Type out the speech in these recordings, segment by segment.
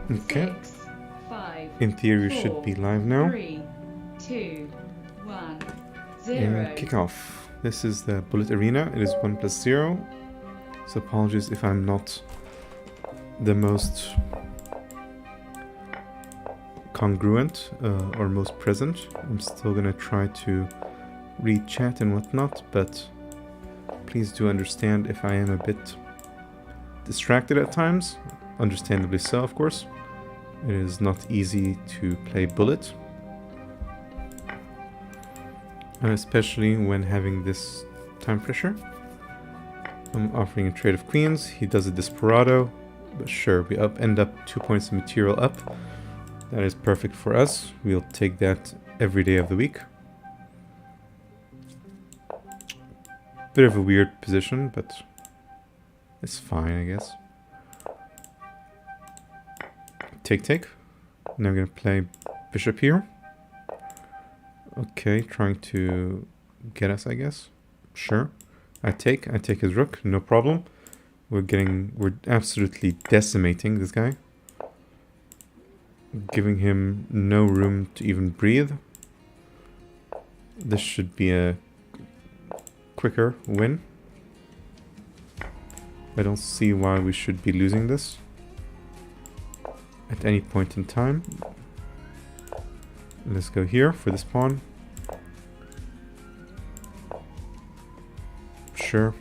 Okay. 6, 5, In theory, we 4, should be live now. 3, 2, 1, 0. And kick off. This is the Bullet Arena. It is 1+0. So apologies if I'm not the most congruent or most present. I'm still gonna try to read chat and whatnot, but please do understand if I am a bit distracted at times. Understandably so, of course. It is not easy to play Bullet, and especially when having this time pressure. I'm offering a trade of queens. He does a Desperado, but sure, we end up 2 points of material up. That is perfect for us. We'll take that every day of the week. Bit of a weird position, but it's fine, I guess. Take. Now I'm gonna play bishop here. Okay, trying to get us, I guess. Sure. I take his rook, no problem. We're absolutely decimating this guy. Giving him no room to even breathe. This should be a quicker win. I don't see why we should be losing this at any point in time. Let's go here for this pawn. Sure.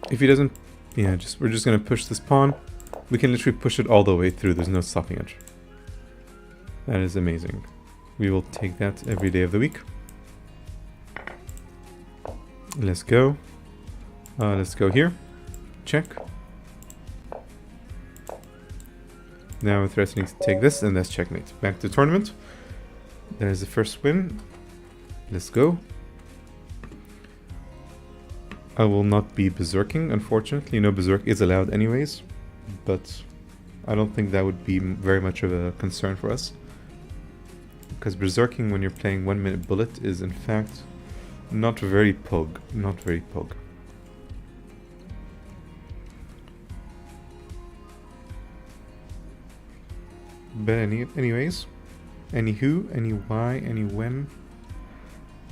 If he doesn't, yeah, we're just gonna push this pawn. We can literally push it all the way through. There's no stopping it. That is amazing. We will take that every day of the week. Let's go. Let's go here. Check. Now we're threatening to take this, and that's checkmate. Back to tournament. There's the first win. Let's go. I will not be berserking, unfortunately. No berserk is allowed anyways, but I don't think that would be very much of a concern for us. Because berserking when you're playing 1 minute Bullet is in fact not very pug. Not very pug. But anyways, any who, any why, any when.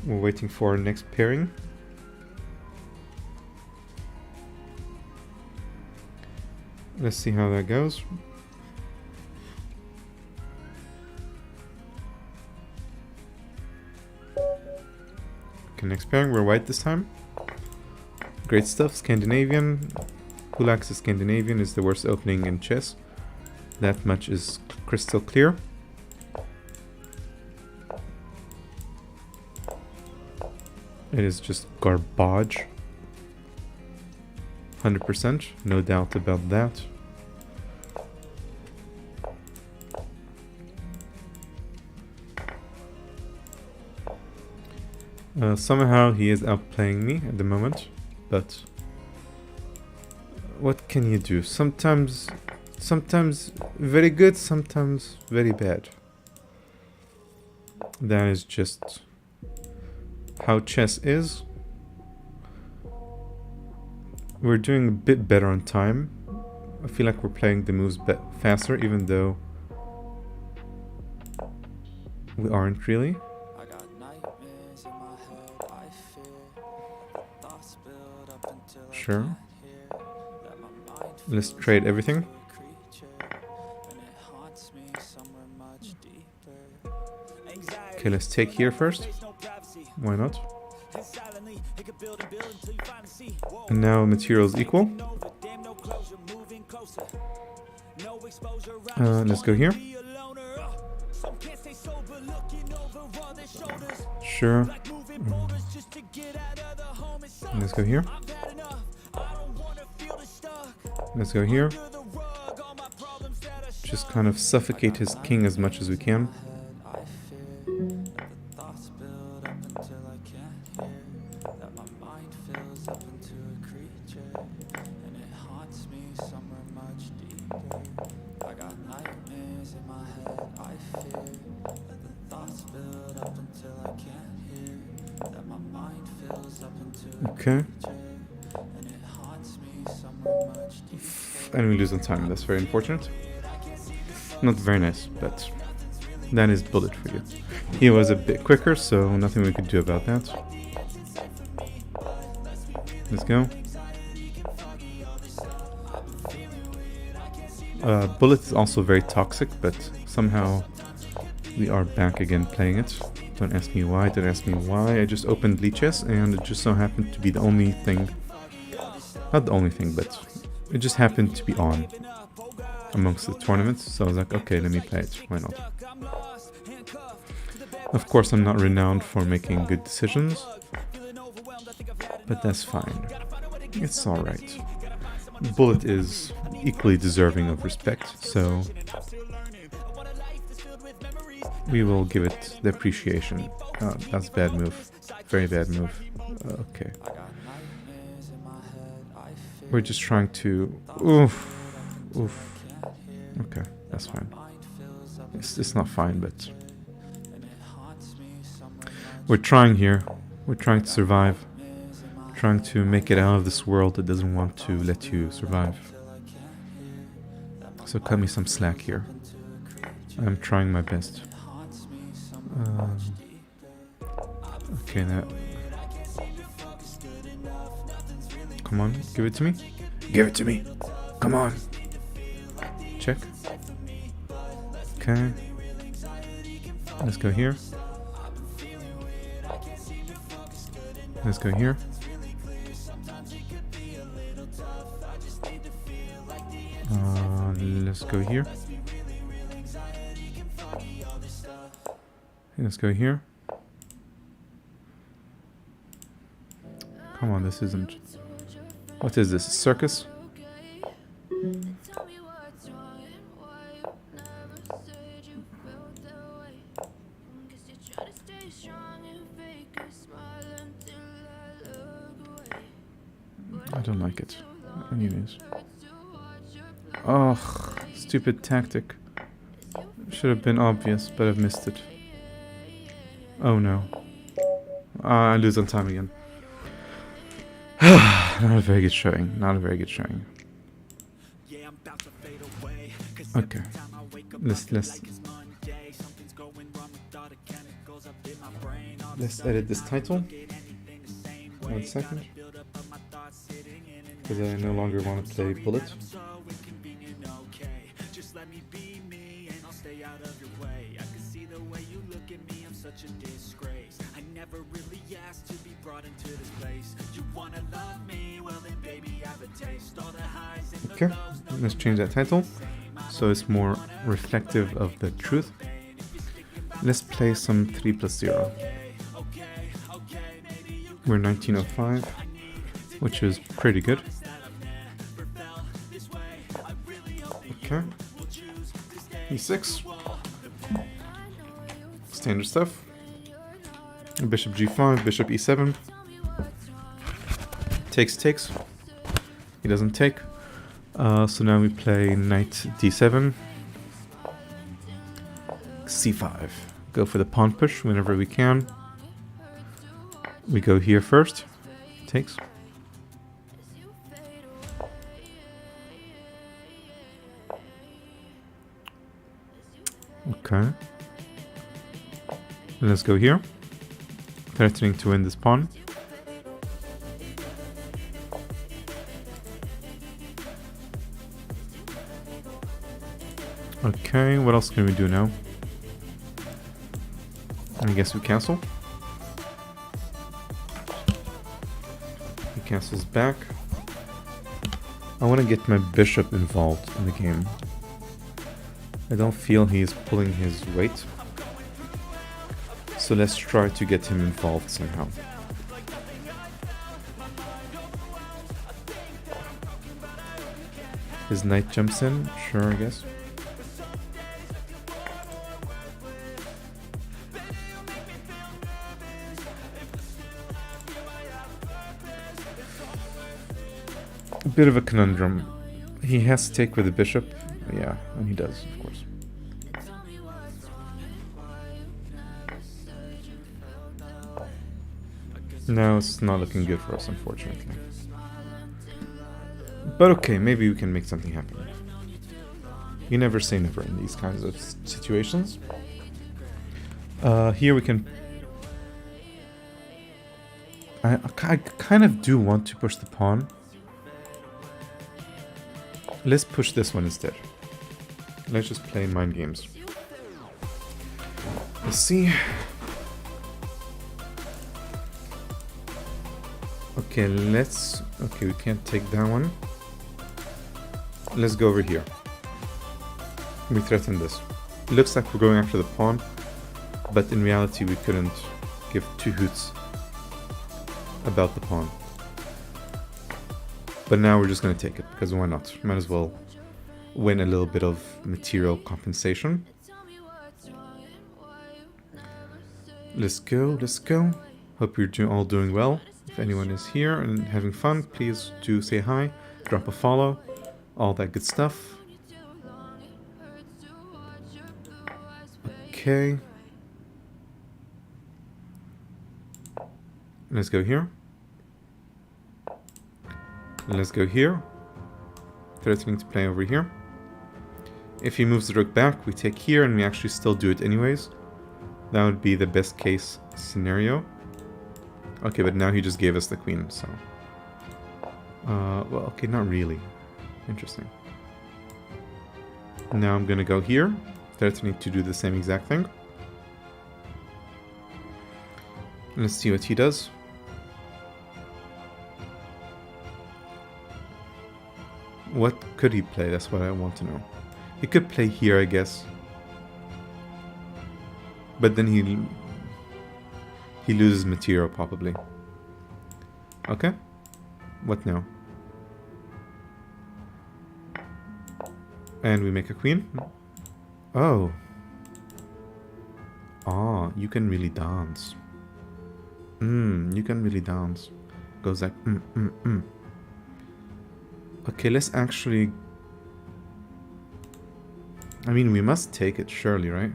We're waiting for our next pairing. Let's see how that goes. Okay, next pairing, we're white this time. Great stuff, Scandinavian. Kulak's Scandinavian is the worst opening in chess. That much is crystal clear. It is just garbage. 100%, no doubt about that. Somehow he is outplaying me at the moment, but what can you do? Sometimes very good, sometimes very bad. That is just how chess is. We're doing a bit better on time. I feel like we're playing the moves faster, even though we aren't really. Sure. Let's trade everything. Okay, let's take here first. Why not? And now materials equal. Let's go here. Sure. Let's go here. Let's go here. Just kind of suffocate his king as much as we can. Okay. And we lose on time. That's very unfortunate. Not very nice, but that is bullet for you. He was a bit quicker, so nothing we could do about that. Let's go. Bullet is also very toxic, but somehow we are back again playing it. Don't ask me why, don't ask me why. I just opened Leeches and it just so happened to be the only thing. Not the only thing, but it just happened to be on amongst the tournaments. So I was like, okay, let me play it. Why not? Of course, I'm not renowned for making good decisions, but that's fine. It's alright. Bullet is equally deserving of respect, so we will give it the appreciation. That's a bad move. Very bad move. Okay. We're just trying to... Oof. Okay, that's fine. It's not fine, but... We're trying here. We're trying to survive. Trying to make it out of this world that doesn't want to let you survive. So cut me some slack here. I'm trying my best. Okay, now... Come on, give it to me. Give it to me. Come on. Check. Okay. Let's go here. Let's go here. Let's go here. Let's go here. Come on, this isn't... What is this? A circus? I don't like it. Anyways. Oh, stupid tactic. Should have been obvious, but I've missed it. Oh no. I lose on time again. Not a very good showing. Not a very good showing. Okay. Let's edit this title. 1 second. Because I no longer want to play Bullet. Okay, let's change that title so it's more reflective of the truth. Let's play some 3+0. We're 1905, which is pretty good. Okay. E6. Standard stuff. Bishop G5, Bishop E7. Takes. He doesn't take. So now we play Knight D7. C5. Go for the pawn push whenever we can. We go here first. Takes. Okay. Let's go here. Threatening to win this pawn. Okay, what else can we do now? I guess we cancel. He cancels back. I want to get my bishop involved in the game. I don't feel he's pulling his weight. So let's try to get him involved somehow. His knight jumps in, sure, I guess. A bit of a conundrum. He has to take with the bishop. Yeah, and he does, of course. No, it's not looking good for us, unfortunately. But okay, maybe we can make something happen. You never say never in these kinds of situations. Here we can... I kind of do want to push the pawn. Let's push this one instead. Let's just play mind games. Let's see. Okay, let's... Okay, we can't take that one. Let's go over here. We threaten this. It looks like we're going after the pawn, but in reality we couldn't give two hoots about the pawn. But now we're just gonna take it, because why not? Might as well win a little bit of material compensation. Let's go, let's go. Hope you're all doing well. If anyone is here and having fun, please do say hi, drop a follow, all that good stuff. Okay. Let's go here. Let's go here. Threatening to play over here. If he moves the rook back, we take here and we actually still do it anyways. That would be the best case scenario. Okay, but now he just gave us the queen, so... well, okay, not really. Interesting. Now I'm gonna go here, threatening to do the same exact thing. Let's see what he does. What could he play? That's what I want to know. He could play here, I guess. But then he loses material, probably. Okay. What now? And we make a queen. Oh. Ah, you can really dance. You can really dance. Goes like, Okay, let's actually... I mean, we must take it, surely, right?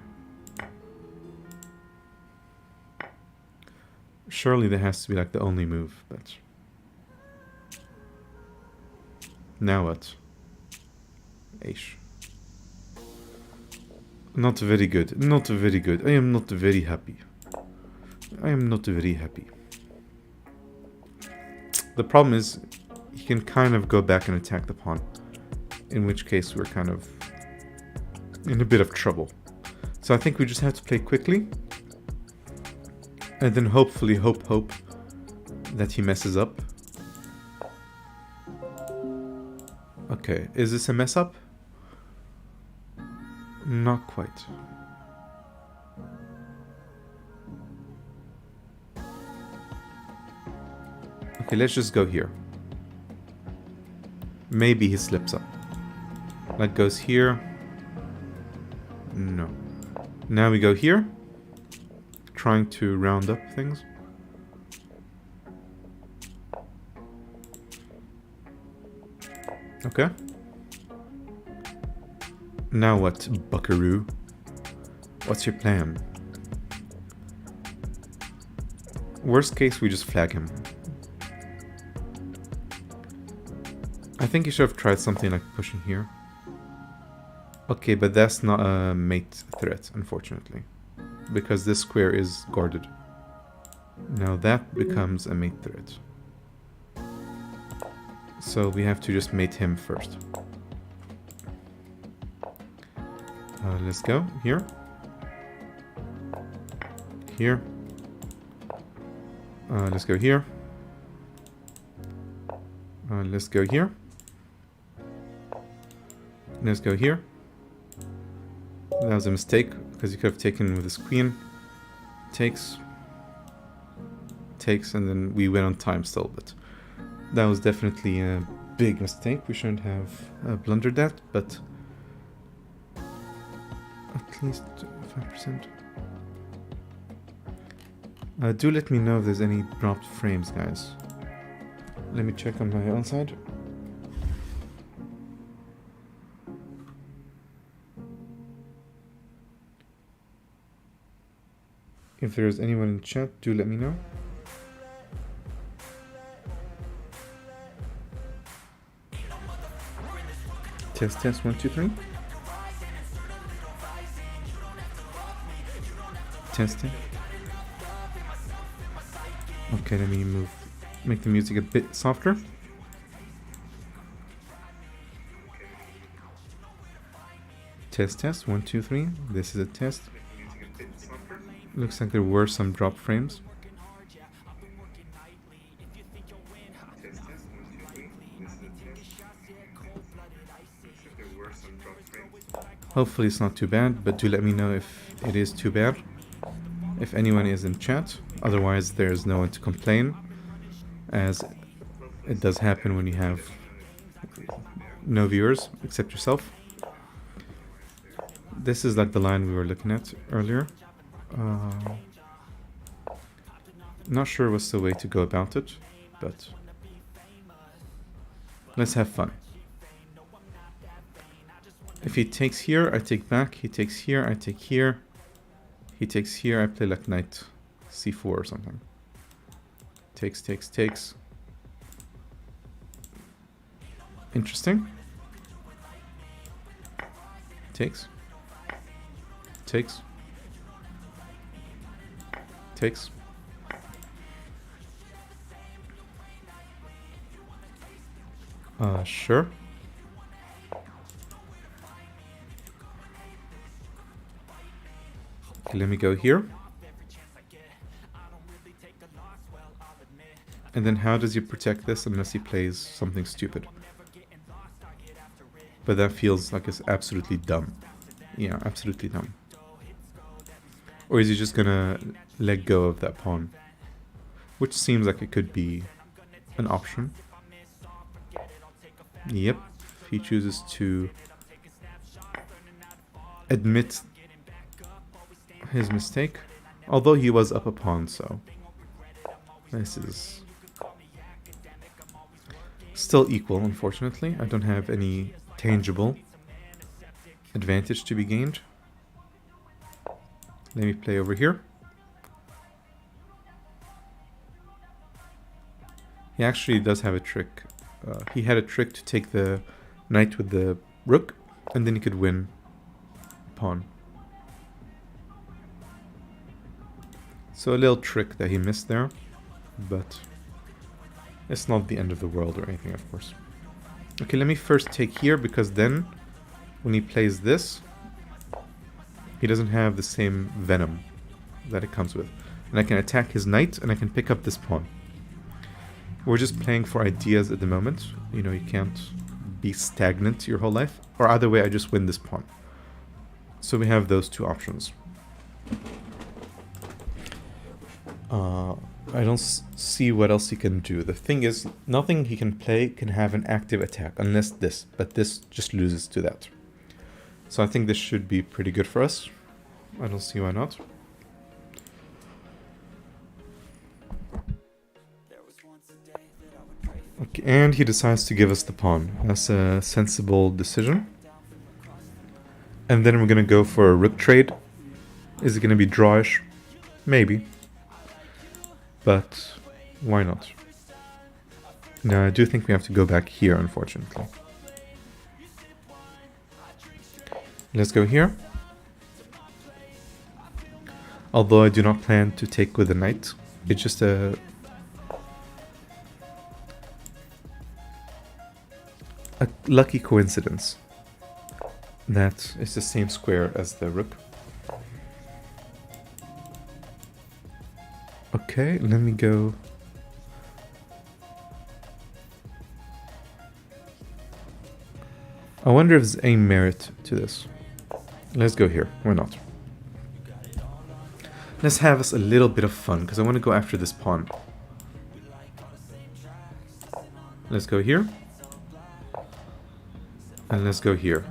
Surely there has to be like the only move, but... Now what? Aish. Not very good. Not very good. I am not very happy. I am not very happy. The problem is, he can kind of go back and attack the pawn. In which case we're kind of in a bit of trouble. So I think we just have to play quickly. And then hopefully, hope that he messes up. Okay, is this a mess up? Not quite. Okay, let's just go here. Maybe he slips up. That goes here. No. Now we go here. Trying to round up things. Okay. Now what, buckaroo? What's your plan? Worst case, we just flag him. I think he should have tried something like pushing here. Okay, but that's not a mate threat, unfortunately. Because this square is guarded. Now that becomes a mate threat. So we have to just mate him first. Let's go here. Here. Let's go here. Let's go here. Let's go here. That was a mistake, because you could have taken with his queen. Takes, and then we went on time still, but that was definitely a big mistake. We shouldn't have blundered that, but at least 5%. Do let me know if there's any dropped frames, guys. Let me check on my own side. If there's anyone in chat, do let me know. Test, test, 1, 2, 3. Testing. Okay, let me make the music a bit softer. Test, test, 1, 2, 3. This is a test. Looks like there were some drop frames. Hopefully it's not too bad, but do let me know if it is too bad. If anyone is in chat, otherwise there's no one to complain, as it does happen when you have no viewers except yourself. This is like the line we were looking at earlier. Not sure what's the way to go about it, but let's have fun. If he takes here, I take back. He takes here, I take here. He takes here, I play like knight c4 or something. Takes, takes, takes. Interesting. Takes. Takes. Takes. Sure. Okay, let me go here. And then how does he protect this unless he plays something stupid? But that feels like it's absolutely dumb. Yeah, absolutely dumb. Or is he just gonna let go of that pawn? Which seems like it could be an option. Yep, he chooses to admit his mistake. Although he was up a pawn, so this is still equal, unfortunately. I don't have any tangible advantage to be gained. Let me play over here. He actually does have a trick. He had a trick to take the knight with the rook, and then he could win pawn. So a little trick that he missed there, but it's not the end of the world or anything, of course. Okay, let me first take here, because then when he plays this, he doesn't have the same venom that it comes with. And I can attack his knight, and I can pick up this pawn. We're just playing for ideas at the moment. You know, you can't be stagnant your whole life. Or either way, I just win this pawn. So we have those two options. I don't see what else he can do. The thing is, nothing he can play can have an active attack, unless this. But this just loses to that. So I think this should be pretty good for us. I don't see why not. Okay, and he decides to give us the pawn. That's a sensible decision. And then we're going to go for a rook trade. Is it going to be drawish? Maybe. But why not? Now, I do think we have to go back here, unfortunately. Let's go here. Although I do not plan to take with the knight. It's just a lucky coincidence that it's the same square as the rook. Okay, let me go. I wonder if there's any merit to this. Let's go here. Why not? Let's have us a little bit of fun, because I want to go after this pawn. Let's go here. And let's go here.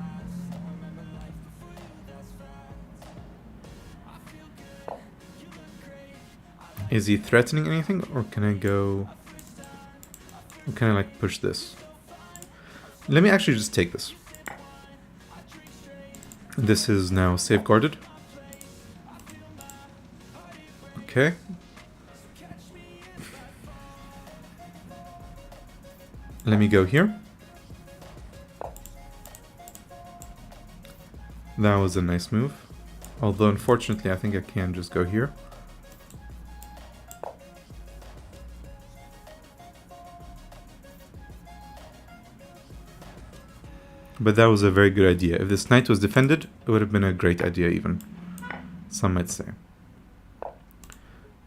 Is he threatening anything, or can I go... Or can I like push this? Let me actually just take this. This is now safeguarded. Okay. Let me go here. That was a nice move. Although, unfortunately, I think I can just go here. But that was a very good idea. If this knight was defended, it would have been a great idea even. Some might say.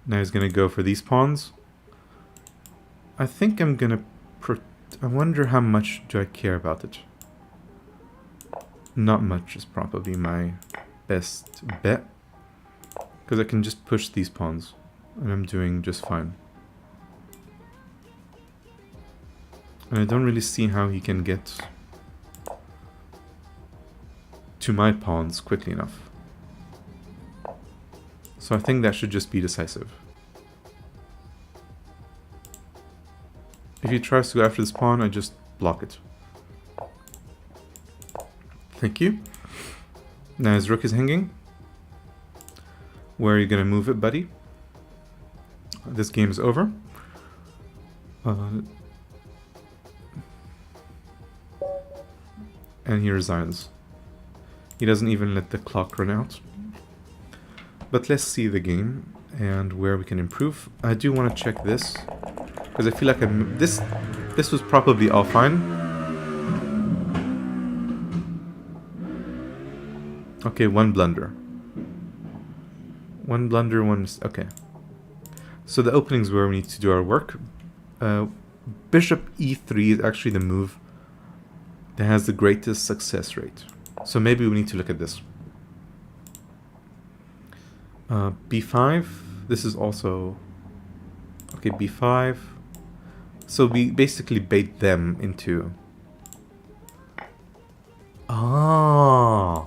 Now he's going to go for these pawns. I think I'm going to... I wonder how much do I care about it. Not much is probably my best bet. Because I can just push these pawns. And I'm doing just fine. And I don't really see how he can get to my pawns quickly enough. So I think that should just be decisive. If he tries to go after this pawn, I just block it. Thank you. Now his rook is hanging. Where are you gonna move it, buddy? This game is over. And he resigns. He doesn't even let the clock run out. But let's see the game and where we can improve. I do want to check this because I feel like this was probably all fine. Okay, one blunder. One blunder, okay. So the openings where we need to do our work. Bishop e3 is actually the move that has the greatest success rate. So maybe we need to look at this. B5. This is also... Okay, B5. So we basically bait them into... Ah!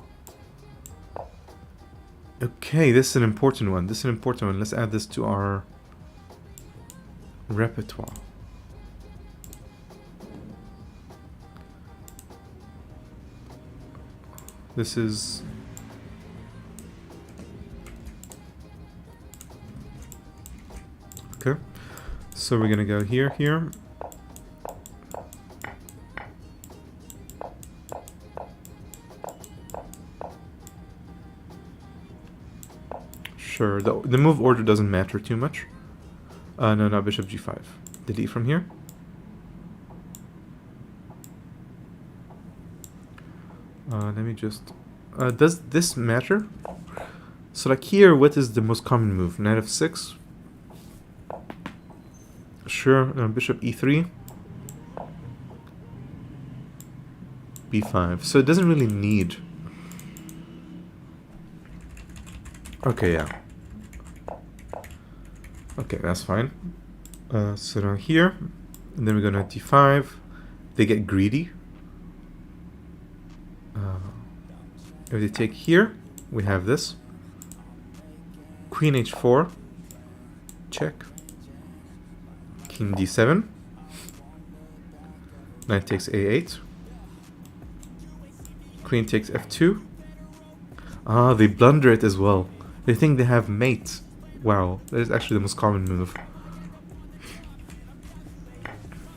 Okay, this is an important one. This is an important one. Let's add this to our repertoire. This is... Okay. So we're gonna go here. Sure, the move order doesn't matter too much. No, bishop g5. Delete from here. Let me just... does this matter? So like here, what is the most common move? Knight f6? Sure, bishop e3. b5. So it doesn't really need... Okay, yeah. Okay, that's fine. So now here, and then we're gonna d5. They get greedy. If they take here, we have this. Queen h4. Check. King d7. Knight takes a8. Queen takes f2. Ah, they blunder it as well. They think they have mate. Wow, that is actually the most common move.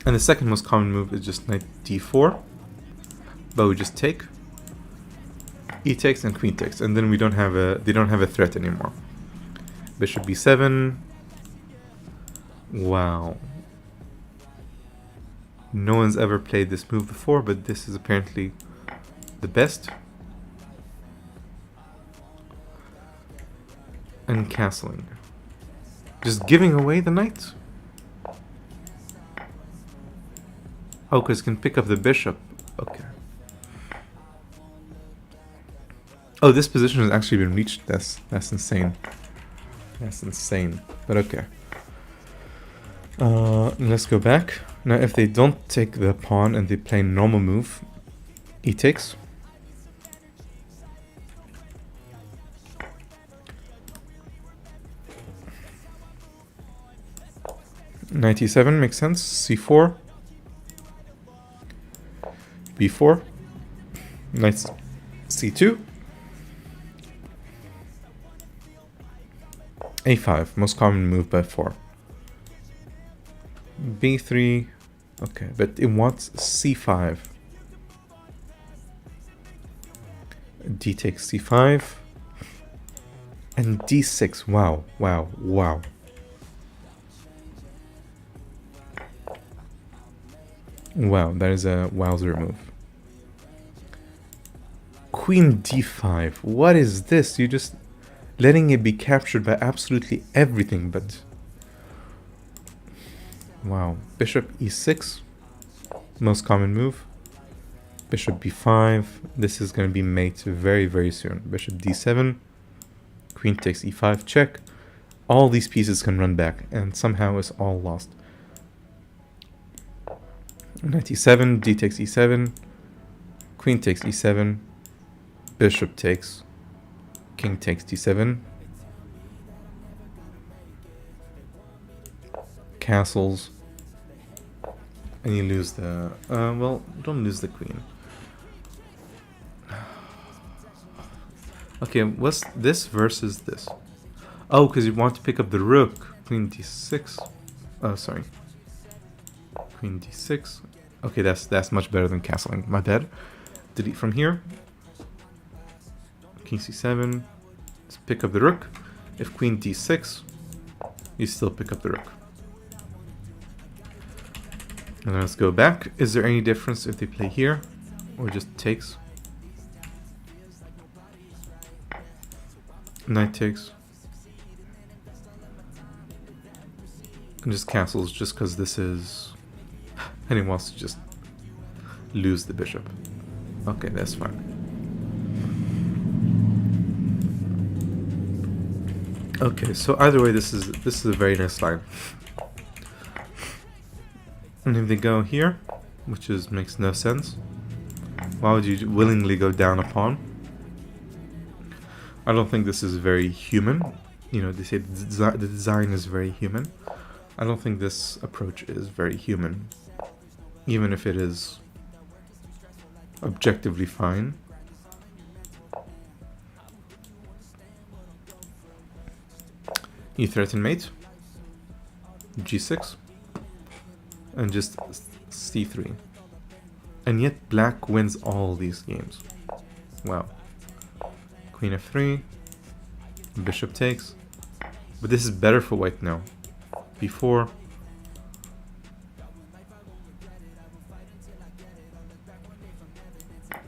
And the second most common move is just knight d4. But we just take. E takes and queen takes, and then we don't have a they don't have a threat anymore. Bishop b7. Wow. No one's ever played this move before, but this is apparently the best. And castling. Just giving away the knight? Oh, because it can pick up the bishop. Okay. Oh, this position has actually been reached. That's insane. That's insane. But okay. Let's go back. Now, if they don't take the pawn and they play normal move, e takes. Knight e7 makes sense. c4. b4. Knight c2. a5, most common move by 4. b3, okay, but it wants c5. D takes C5. And D6. Wow, wow, wow. Wow, that is a wowzer move. Queen D5. What is this? You're just letting it be captured by absolutely everything, but... Wow. Bishop E6. Most common move. Bishop B5. This is going to be mate very, very soon. Bishop D7. Queen takes E5. Check. All these pieces can run back, and somehow it's all lost. Knight E7. D takes E7. Queen takes E7. Bishop takes. King takes D7. Castles. And you lose the... well, don't lose the queen. Okay, what's this versus this? Oh, because you want to pick up the rook. Queen D6. Oh, sorry. Queen D6. Okay, that's much better than castling. My bad. Delete from here. King C7. Let's pick up the rook. If Queen D6, you still pick up the rook. And let's go back. Is there any difference if they play here or just takes? Knight takes. And just castles just because this is... And he wants to just lose the bishop. Okay, that's fine. Okay, so either way, this is a very nice line. And if they go here, which makes no sense, why would you willingly go down a pawn? I don't think this is very human. You know, they say the design is very human. I don't think this approach is very human, even if it is objectively fine. You threaten mate, G6, and just C3. And yet black wins all these games. Wow. Queen F3, bishop takes. But this is better for white now. B4.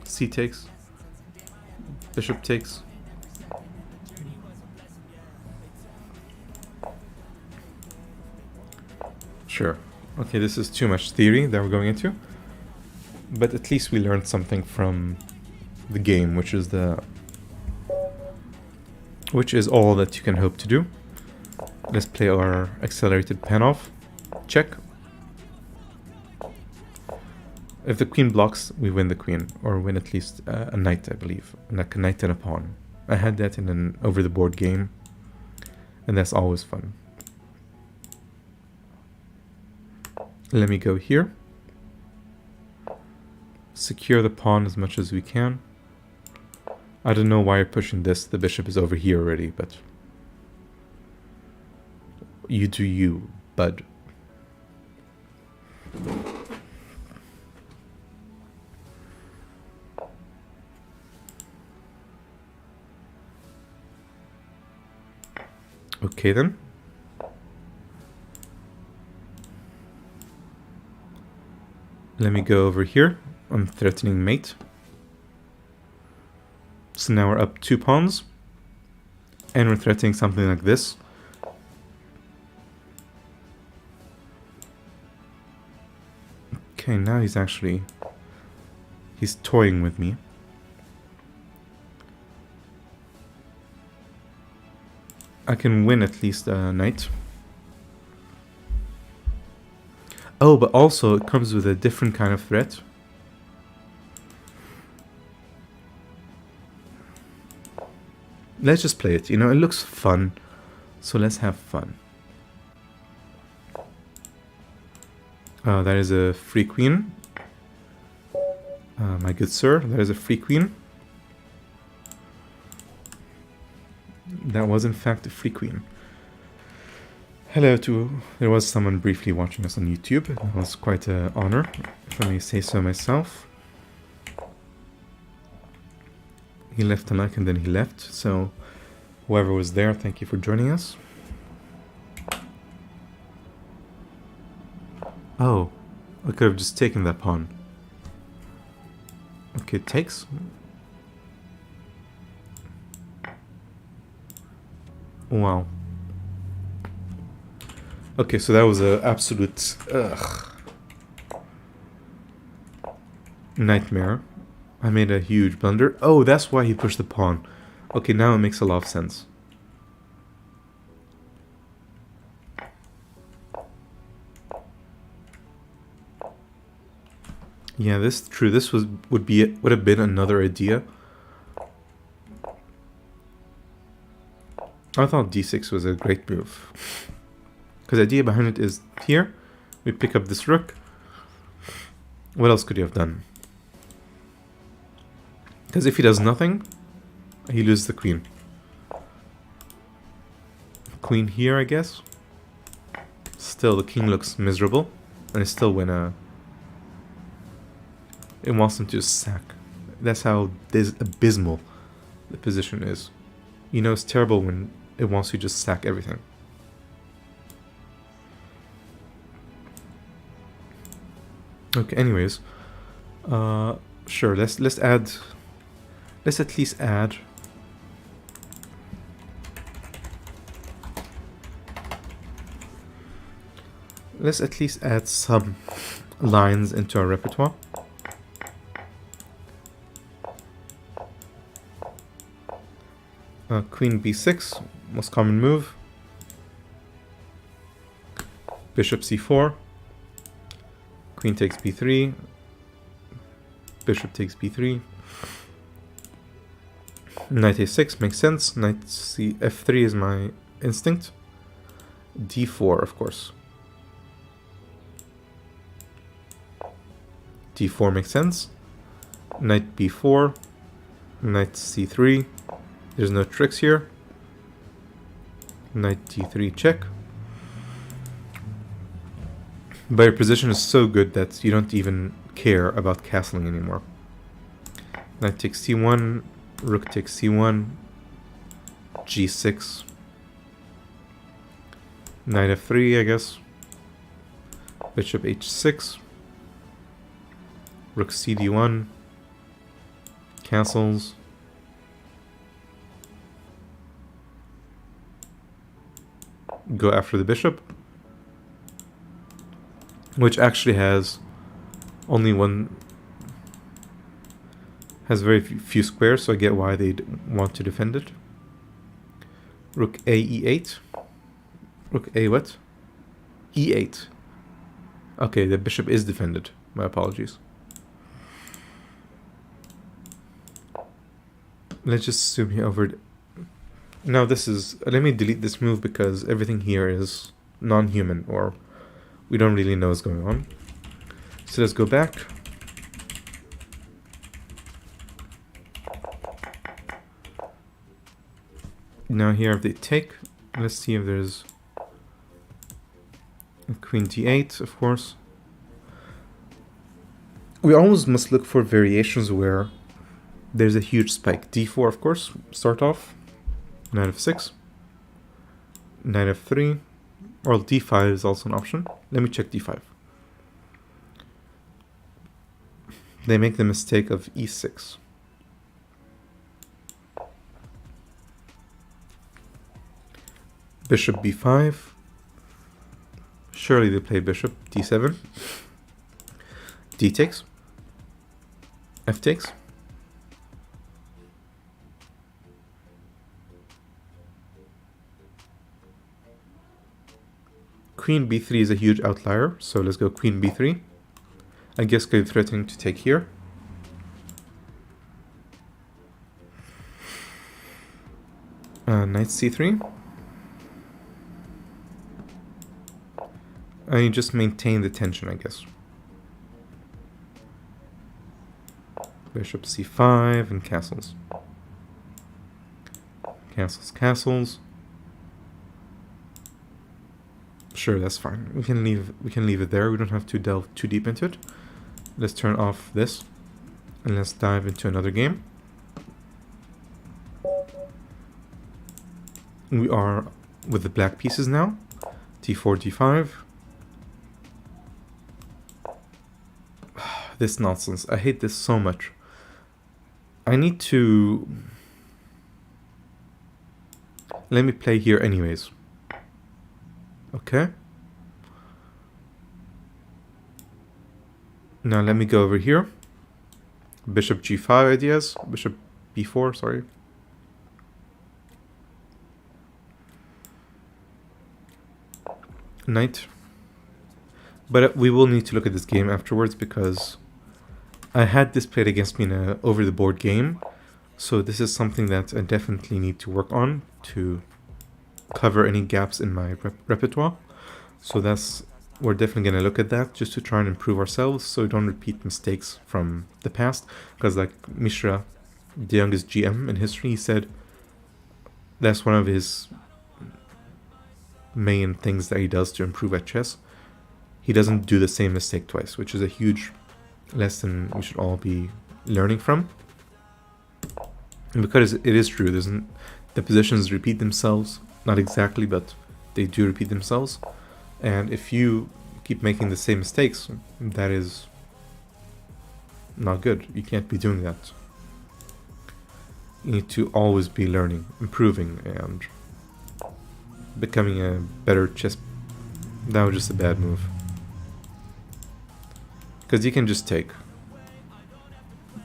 C takes. Bishop takes. Sure. Okay, this is too much theory that we're going into. But at least we learned something from the game, which is all that you can hope to do. Let's play our accelerated Panov. Check. If the queen blocks, we win the queen, or win at least a knight, I believe. Like a knight and a pawn. I had that in an over-the-board game, and that's always fun. Let me go here. Secure the pawn as much as we can. I don't know why you're pushing this. The bishop is over here already, but... You do you, bud. Okay then. Let me go over here. I'm threatening mate. So now we're up 2 pawns. And we're threatening something like this. Okay, now he's toying with me. I can win at least a knight. Oh, but also it comes with a different kind of threat. Let's just play it. You know, it looks fun. So let's have fun. Oh, that is a free queen. My good sir, that is a free queen. That was in fact a free queen. Hello to... There was someone briefly watching us on YouTube. It was quite an honor, if I may say so myself. He left a like and then he left. So whoever was there, thank you for joining us. Oh, I could have just taken that pawn. Okay, takes. Wow. Okay, so that was an absolute nightmare. I made a huge blunder. Oh, that's why he pushed the pawn. Okay, now it makes a lot of sense. Yeah, this is true. This would have been another idea. I thought d6 was a great move. Because the idea behind it is here, we pick up this rook. What else could you have done? Because if he does nothing, he loses the queen. Queen here, I guess. Still, the king looks miserable. And I still win a... It wants him to sack. That's how abysmal the position is. You know, it's terrible when it wants you to just sack everything. Okay, anyways. Sure, let's add... Let's at least add... Let's at least add some lines into our repertoire. Queen b6, most common move. Bishop c4. Queen takes b3. Bishop takes b3. Knight a6 makes sense. Knight f3 is my instinct. d4, of course. d4 makes sense. Knight b4. Knight c3. There's no tricks here. Knight d3 check. But your position is so good that you don't even care about castling anymore. Knight takes c1. Rook takes c1. g6. Knight f3, I guess. Bishop h6. Rook cd1. Castles. Go after the bishop, which actually has only one, has very few squares, so I get why they'd want to defend it. Rook a e8. Rook a what? e8. Okay, the bishop is defended. My apologies. Let's just zoom here over. Now this is, let me delete this move because everything here is non-human, or we don't really know what's going on. So let's go back. Now here if they take, let's see if there's a queen d8, of course. We always must look for variations where there's a huge spike. d4, of course, start off. Knight f6, knight f3, or d5 is also an option. Let me check d5. They make the mistake of e6. Bishop b5. Surely they play bishop d7. D takes. F takes. Queen b3 is a huge outlier, so let's go queen b3. I guess they're threatening to take here. Knight c3. And you just maintain the tension, I guess. Bishop c5 and castles. Castles, castles. Sure, that's fine. We can leave it there. We don't have to delve too deep into it. Let's turn off this and let's dive into another game. We are with the black pieces now. d4, d5. This nonsense. I hate this so much. I need to... Let me play here anyways. Okay. Now let me go over here. Bishop g5 ideas. Bishop b4, sorry. Knight. But we will need to look at this game afterwards because I had this played against me in a over-the-board game. So this is something that I definitely need to work on to cover any gaps in my repertoire. So we're definitely going to look at that just to try and improve ourselves so we don't repeat mistakes from the past. Because like Mishra, the youngest GM in history, he said that's one of his main things that he does to improve at chess. He doesn't do the same mistake twice, which is a huge lesson we should all be learning from. And because it is true, the positions repeat themselves, not exactly, but they do repeat themselves. And if you keep making the same mistakes, that is not good. You can't be doing that. You need to always be learning, improving, and becoming a better chess. That was just a bad move. Because he can just take.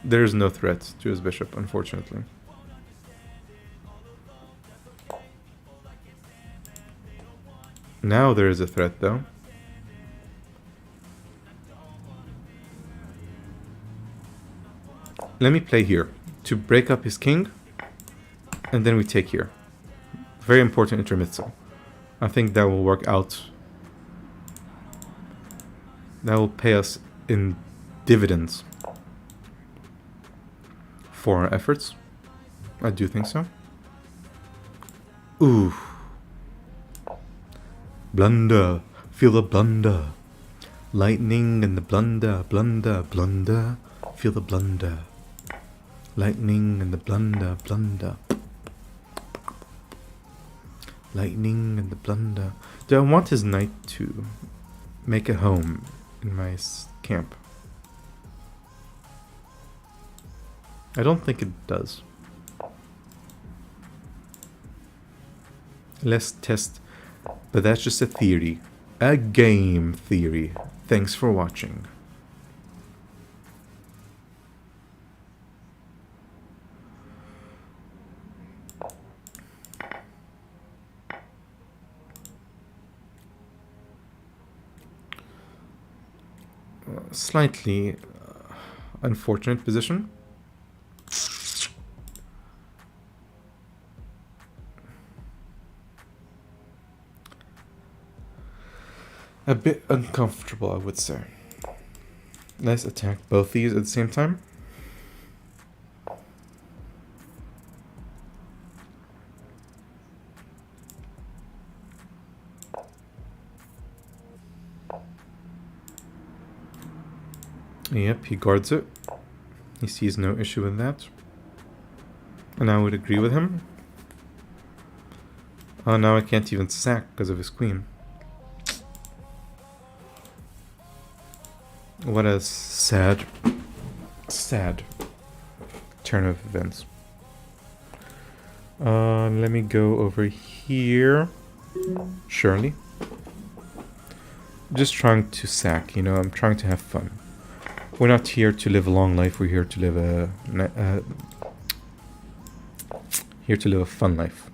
There is no threat to his bishop, unfortunately. Now there is a threat, though. Let me play here to break up his king, and then we take here. Very important intermezzo. I think that will work out. That will pay us in dividends for our efforts. I do think so. Ooh. Blunder. Feel the blunder. Lightning and the blunder. Blunder. Blunder. Feel the blunder. Lightning and the blunder. Blunder. Lightning and the blunder. Do I want his knight to make a home in my camp? I don't think it does. Let's test. But that's just a theory. A game theory. Thanks for watching. Slightly unfortunate position. A bit uncomfortable, I would say. Let's attack both these at the same time. Yep, he guards it. He sees no issue with that. And I would agree with him. Oh, now I can't even sack because of his queen. What a sad turn of events. Let me go over here. Surely. Just trying to sack, you know, I'm trying to have fun. We're not here to live a long life, we're here to live a fun life.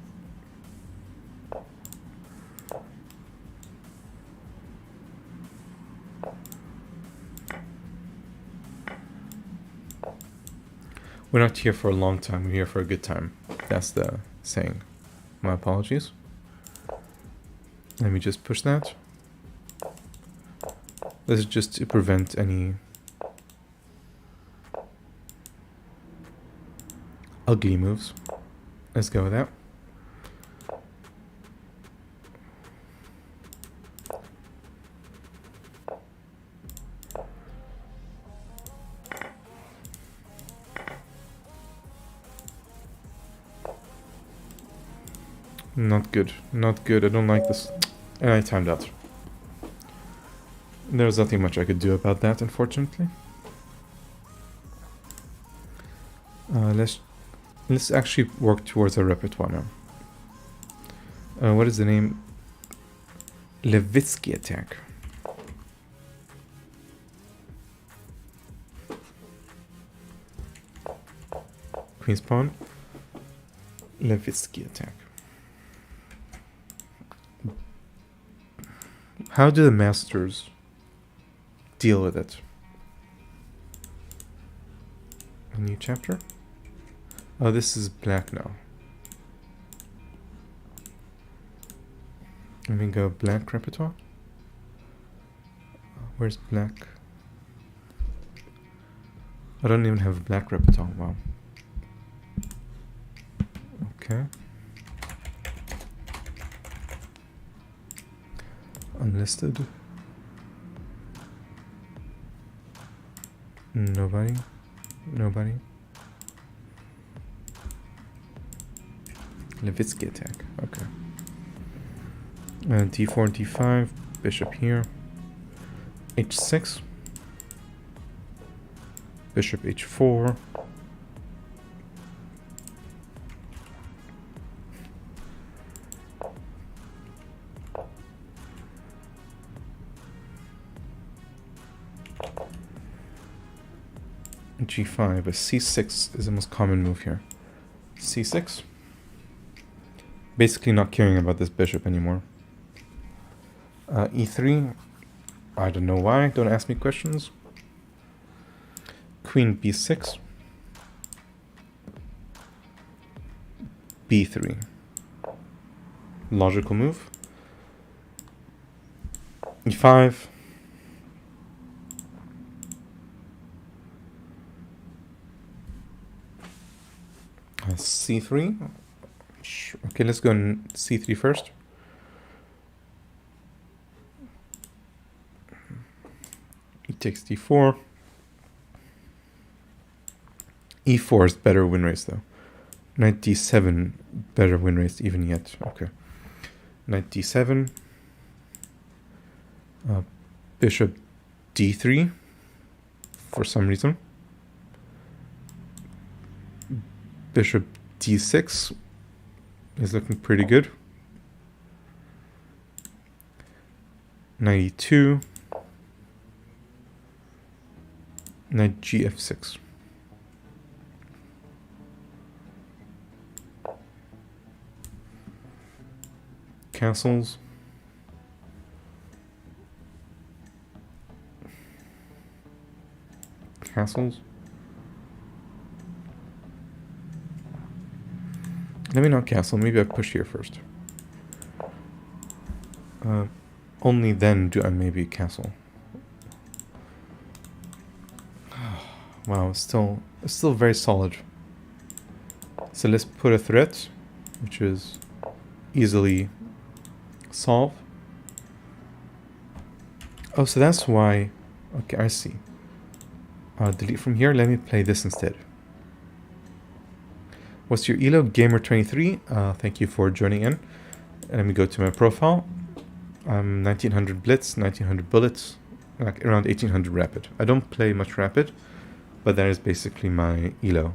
We're not here for a long time, we're here for a good time. That's the saying. My apologies. Let me just push that. This is just to prevent any ugly moves. Let's go with that. Not good. Not good. I don't like this. And I timed out. There's nothing much I could do about that, unfortunately. Let's actually work towards a repertoire now. What is the name? Levitsky attack. Queen's pawn. Levitsky attack. How do the masters deal with it? A new chapter? Oh, this is black now. Let me go black repertoire. Where's black? I don't even have a black repertoire. Wow. Okay. Unlisted. Nobody. Nobody. Levitsky attack. Okay. D4 and D5. Bishop here. H6. Bishop H4. G5, but C6 is the most common move here. C6. Basically not caring about this bishop anymore. E3. I don't know why, don't ask me questions. Queen B6. B3. Logical move. E5. C3. Okay, let's go on C3 first. E takes D4. E4 is better win rates though. Knight D7 better win rates even yet. Okay. Knight D7. Bishop D3 for some reason. Bishop D6 is looking pretty good. Knight E2. Knight GF6. Castles. Castles. Let me not castle. Maybe I push here first. Only then do I maybe castle. Wow, it's still very solid. So let's put a threat, which is easily solved. Oh, so that's why. Okay, I see. Delete from here. Let me play this instead. What's your elo? Gamer23. Thank you for joining in. And let me go to my profile. 1900 blitz, 1900 bullets, like around 1800 rapid. I don't play much rapid, but that is basically my elo.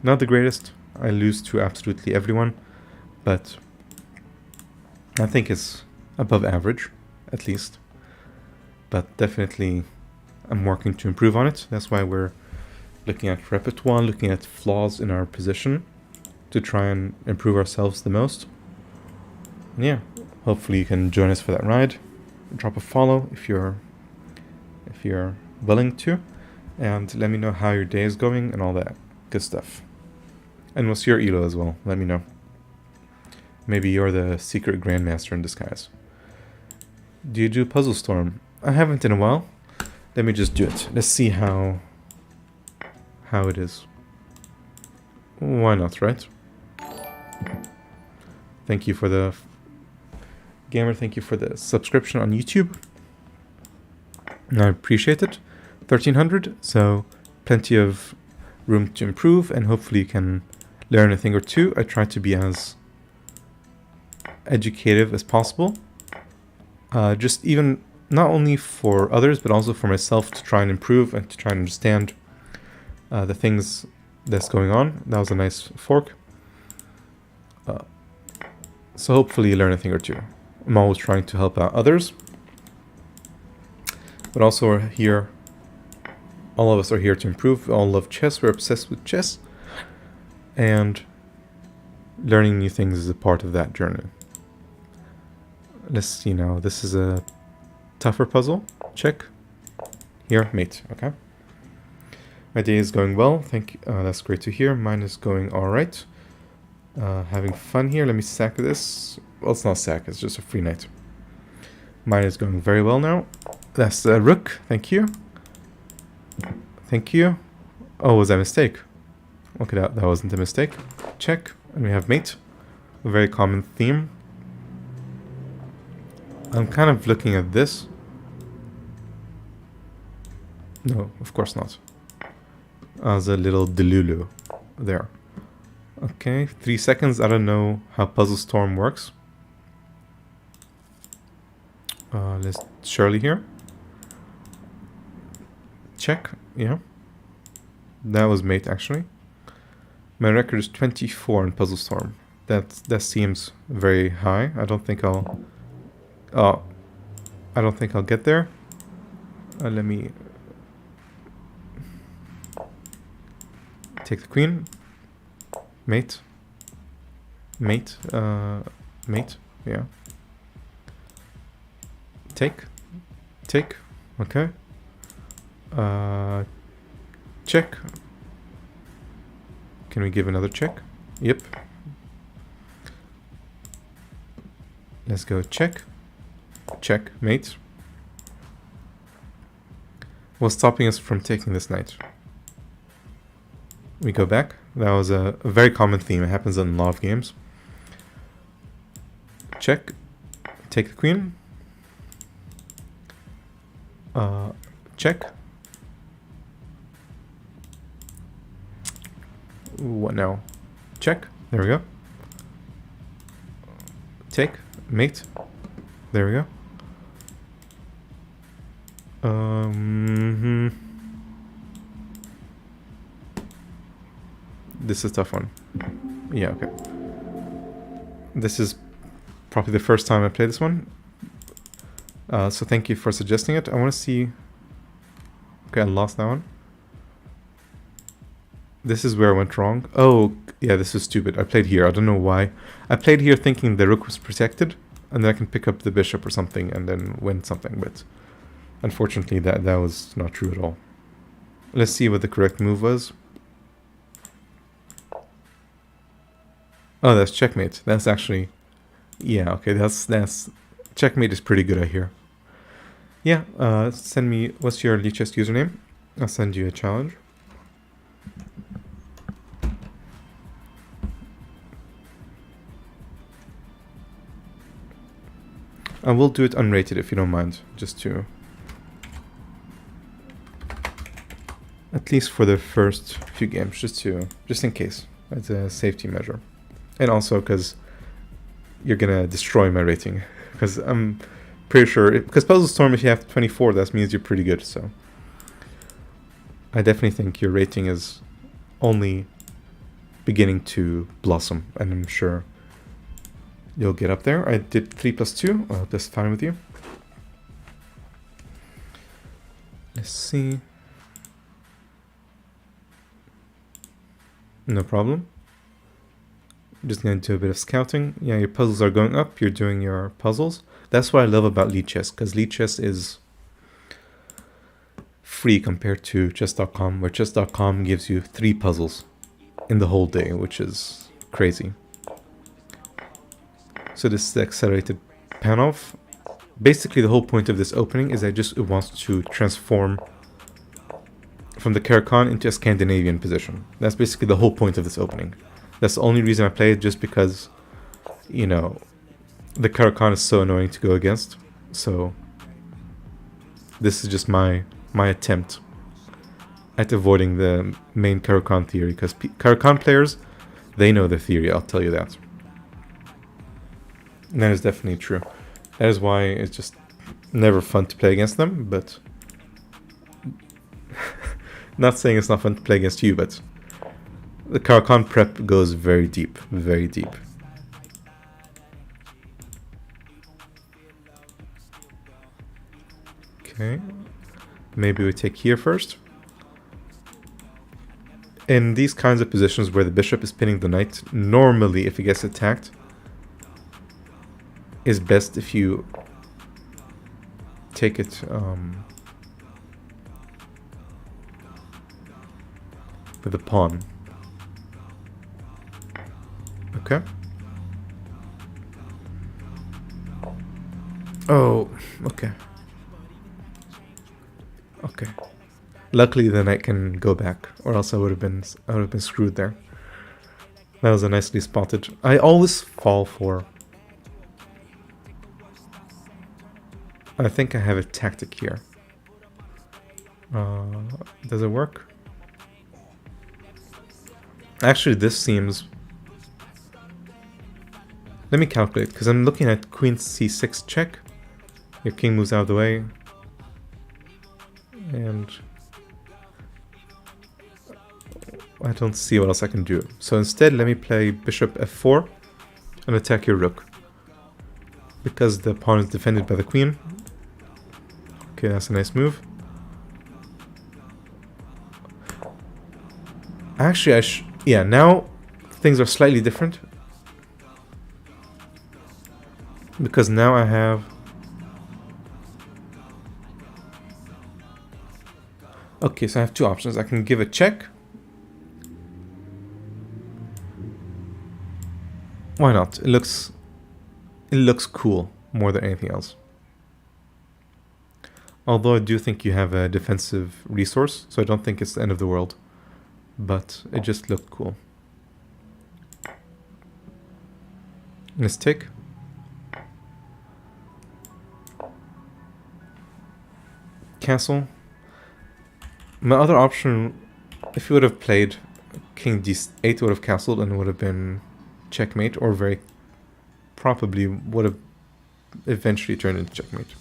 Not the greatest. I lose to absolutely everyone, but I think it's above average, at least. But definitely I'm working to improve on it. That's why we're looking at repertoire, looking at flaws in our position to try and improve ourselves the most. And yeah, hopefully you can join us for that ride. Drop a follow if you're willing to, and let me know how your day is going and all that good stuff. And what's your elo as well? Let me know. Maybe you're the secret grandmaster in disguise. Do you do Puzzle Storm? I haven't in a while. Let me just do it. Let's see how it is. Why not, right? Thank you for the gamer. Thank you for the subscription on YouTube. I appreciate it. 1300, so plenty of room to improve, and hopefully you can learn a thing or two. I try to be as educative as possible. Just even not only for others, but also for myself to try and improve and to try and understand the things that's going on. That was a nice fork. So hopefully you learn a thing or two. I'm always trying to help out others. But also we're here, all of us are here to improve. We all love chess, we're obsessed with chess. And learning new things is a part of that journey. Let's see now, this is a tougher puzzle. Check. Here, mate, okay. My day is going well, thank you. That's great to hear. Mine is going alright. Having fun here. Let me sack this. Well, it's not sack, it's just a free knight. Mine is going very well now. That's the rook. Thank you. Thank you. Oh, was that a mistake? Okay, that wasn't a mistake. Check. And we have mate. A very common theme. I'm kind of looking at this. No, of course not. As a little delulu there. Okay, 3 seconds. I don't know how Puzzle Storm works. Let's Shirley here. Check, yeah. That was mate actually. My record is 24 in Puzzle Storm. That seems very high. I don't think I'll get there. Let me take the queen. Mate. Mate. Mate. Yeah. Take. Take. Okay. Check. Can we give another check? Yep. Let's go check. Check. Mate. What's stopping us from taking this knight? We go back. That was a very common theme. It happens in a lot of games. Check. Take the queen. Check. What now? Check. There we go. Take. Mate. There we go. This is a tough one. Yeah, okay. This is probably the first time I play this one. So thank you for suggesting it. I want to see... Okay, I lost that one. This is where I went wrong. Oh, yeah, this is stupid. I played here. I don't know why. I played here thinking the rook was protected, and then I can pick up the bishop or something and then win something, but unfortunately that was not true at all. Let's see what the correct move was. Oh, that's checkmate. That's actually... Yeah, okay, that's... Checkmate is pretty good, I hear. Yeah, send me... What's your Lichess username? I'll send you a challenge. I will do it unrated if you don't mind, just to... At least for the first few games, just in case. As a safety measure. And also because you're gonna destroy my rating. Because I'm pretty sure... Because Puzzle Storm, if you have 24, that means you're pretty good, so... I definitely think your rating is only beginning to blossom, and I'm sure you'll get up there. I did 3 plus 2. I hope that's fine with you. Let's see. No problem. Just gonna do a bit of scouting. Yeah, your puzzles are going up. You're doing your puzzles. That's what I love about Lichess, because Lichess is free compared to chess.com, where chess.com gives you 3 puzzles in the whole day, which is crazy. So this is the accelerated Panov. Basically, the whole point of this opening is it wants to transform from the Caro-Kann into a Scandinavian position. That's basically the whole point of this opening. That's the only reason I play it, just because, you know, the Caro-Kann is so annoying to go against. So this is just my attempt at avoiding the main Caro-Kann theory, because Caro-Kann players, they know the theory, I'll tell you that. That is definitely true. That is why it's just never fun to play against them, but... Not saying it's not fun to play against you, but... The Caro-Kann prep goes very deep, very deep. Okay. Maybe we take here first. In these kinds of positions where the bishop is pinning the knight, normally if it gets attacked, it's best if you take it with a pawn. Okay. Oh, okay. Okay. Luckily the knight can go back, or else I would have been screwed there. That was a nicely spotted. I always fall for... I think I have a tactic here. Does it work? Actually, this seems... Let me calculate, because I'm looking at queen c6 check. Your king moves out of the way. And... I don't see what else I can do. So instead, let me play bishop f4 and attack your rook. Because the pawn is defended by the queen. Okay, that's a nice move. Actually, yeah, now things are slightly different. Because now I have... Okay, so I have two options. I can give a check. Why not? It looks cool more than anything else. Although I do think you have a defensive resource, so I don't think it's the end of the world. But it just looked cool. Let's take. Castle. My other option, if you would have played king d8, would have castled and would have been checkmate, or very probably would have eventually turned into checkmate.